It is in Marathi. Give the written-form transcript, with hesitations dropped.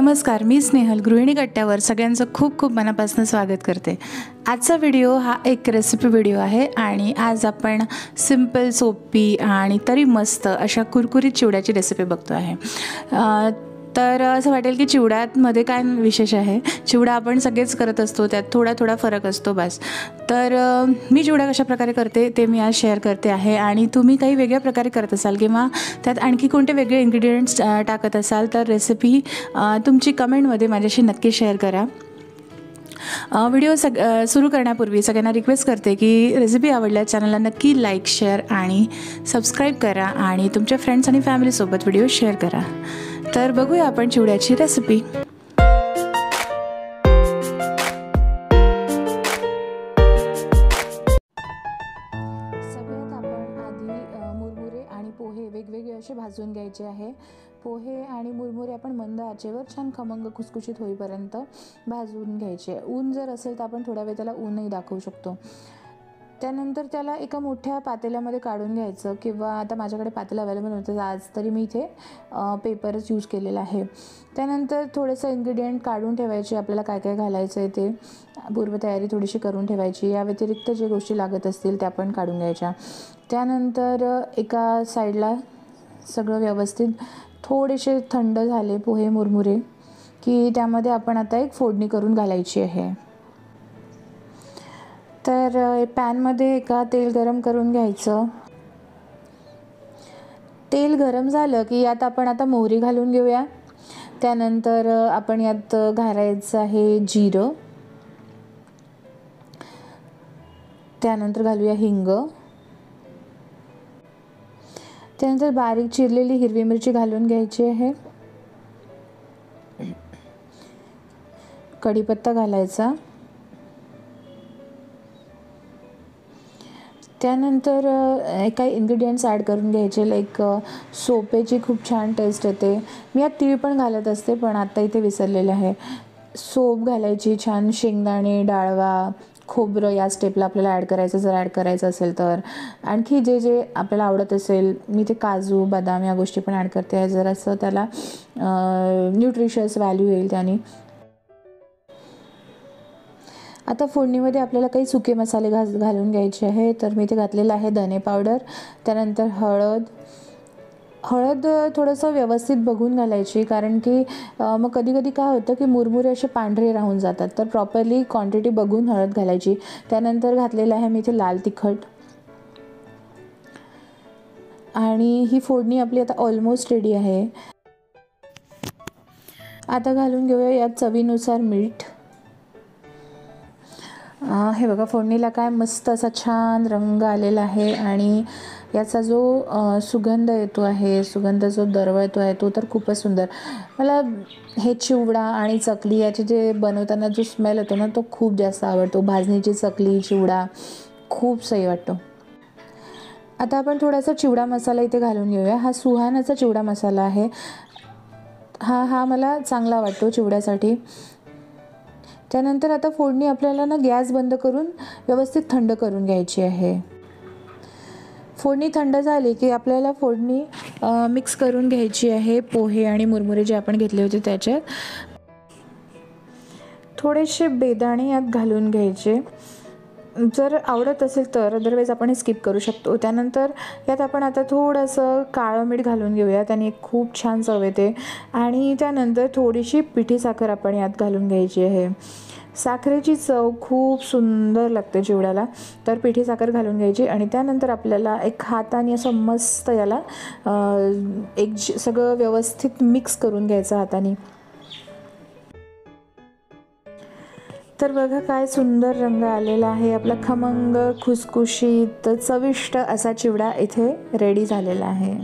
नमस्कार, मी स्नेहल गृहिणी कट्ट्यावर सगळ्यांचं खूप खूप मनापासून स्वागत करते। आजचा व्हिडिओ हा एक रेसिपी व्हिडिओ आहे आणि आज आपण सिंपल, सोपी आणि तरी मस्त अशा कुरकुरीत चिवड्याची रेसिपी बघतो आहे। तर असं वाटेल की चिवड्यामध्ये काय विशेष आहे, चिवडा आपण सगळेच करत असतो, त्यात थोडा थोडा फरक असतो बस। तर मी चिवडा कशा प्रकारे करते ते मी आज शेअर करते आहे आणि तुम्ही काही वेगळ्या प्रकारे करत असाल किंवा त्यात आणखी कोणते वेगळे इन्ग्रेडियंट्स टाकत असाल तर रेसिपी तुमची कमेंटमध्ये माझ्याशी नक्की शेअर करा। व्हिडिओ सुरू करण्यापूर्वी सगळ्यांना रिक्वेस्ट करते की रेसिपी आवडल्यास चॅनलला नक्की लाईक, शेअर आणि सबस्क्राईब करा आणि तुमच्या फ्रेंड्स आणि फॅमिलीसोबत व्हिडिओ शेअर करा। तर बघूया आपण चिवड्याची रेसिपी। सगळ्यात आपण आधी मुरमुरे आणि पोहे वेगवेगळे असे भाजून घ्यायचे आहे। पोहे आणि मुरमुरे आपण मंद आचेवर छान खमंग खुसखुशीत होईपर्यंत भाजून घ्यायचे। ऊन जर असेल तर आपण थोडा वेळ त्याला ऊनही दाखवू शकतो। त्यानंतर त्याला एका मोठ्या पातेल्यामध्ये काढून घ्यायचं किंवा आता माझ्याकडे पातेलं अवेलेबल होतं आज तरी मी इथे पेपरच यूज केलेला आहे। त्यानंतर थोडेसे इन्ग्रेडियंट काढून ठेवायचे, आपल्याला काय काय घालायचं आहे ते पूर्वतयारी थोडीशी करून ठेवायची। या व्यतिरिक्त जे गोष्टी लागत असतील त्या पण काढून घ्यायच्या। त्यानंतर एका साईडला सगळं व्यवस्थित थोडेसे थंड झाले पोहे मुरमुरे की त्यामध्ये आपण आता एक फोडणी करून घालायची आहे। तर पॅनमध्ये एका तेल गरम करून घ्यायचं। तेल गरम झालं की यात आपण आता मोहरी घालून घेऊया। त्यानंतर आपण यात घालायचं आहे जिरं, त्यानंतर घालूया हिंग, त्यानंतर बारीक चिरलेली हिरवी मिरची घालून घ्यायची आहे। कढीपत्ता घालायचा। त्यानंतर काही इन्ग्रेडियंट्स ॲड करून घ्यायचे, लाईक सोपेची खूप छान टेस्ट येते। मी यात तीळ पण घालत असते पण आता इथे विसरलेले आहे। सोप घालायची छान, शेंगदाणे, डाळवा, खोबरं या स्टेपला आपल्याला ॲड करायचं जर ॲड करायचं असेल तर। आणखी जे जे आपल्याला आवडत असेल, मी ते काजू, बदाम या गोष्टी पण ॲड करते आहे, जर असं त्याला न्यूट्रिशियस व्हॅल्यू येईल त्याने। आता फोडणीमध्ये आपल्याला काही सुके मसाले घालून घ्यायचे आहे। तर मी इथे घातलेलं आहे धने पावडर, त्यानंतर हळद थोडंसं व्यवस्थित बघून घालायची, कारण की मग कधी कधी काय होतं की मुरमुरे असे पांढरे राहून जातात, तर प्रॉपरली क्वांटिटी बघून हळद घालायची। त्यानंतर घातलेलं आहे मी इथे लाल तिखट आणि ही फोडणी आपली आता ऑलमोस्ट रेडी आहे। आता घालून घेऊया यात चवीनुसार मीठ। हे बघा फोडणीला काय मस्त असा छान रंग आलेला आहे आणि याचा जो सुगंध येतो आहे, सुगंध जो दरवळतो आहे तो तर खूपच सुंदर। मला हे चिवडा आणि चकली याचे जे बनवताना जो स्मेल येतो ना तो खूप जास्त आवडतो। भाजणीची चकली, चिवडा खूप सही वाटतो। आता आपण थोडासा चिवडा मसाला इथे घालून घेऊया। हा सुहानाचा चिवडा मसाला आहे, हा मला चांगला वाटतो चिवड्यासाठी। त्यानंतर आता फोडणी आपल्याला ना गॅस बंद करून व्यवस्थित थंड करून घ्यायची आहे। फोडणी थंड झाली की आपल्याला फोडणी मिक्स करून घ्यायची आहे। पोहे आणि मुरमुरे जे आपण घेतले होते त्याच्यात थोडेसे बेदाणे यात घालून घ्यायचे, जर आवडत असेल तर, अदरवाईज आपण हे स्किप करू शकतो। त्यानंतर यात आपण आता थोडंसं काळं मीठ घालून घेऊया, त्याने खूप छान चव येते। आणि त्यानंतर थोडीशी पिठी साखर आपण यात घालून घ्यायची आहे। साखरेची चव खूप सुंदर लागते चिवड्याला, तर पिठी साखर घालून घ्यायची आणि त्यानंतर आपल्याला एक हाताने असं मस्त याला सगळं व्यवस्थित मिक्स करून घ्यायचं हाताने। तर बघा काय सुंदर रंग आलेला आहे, आपला खमंग, खुसखुशीत, चविष्ट असा चिवडा इथे रेडी झालेला आहे।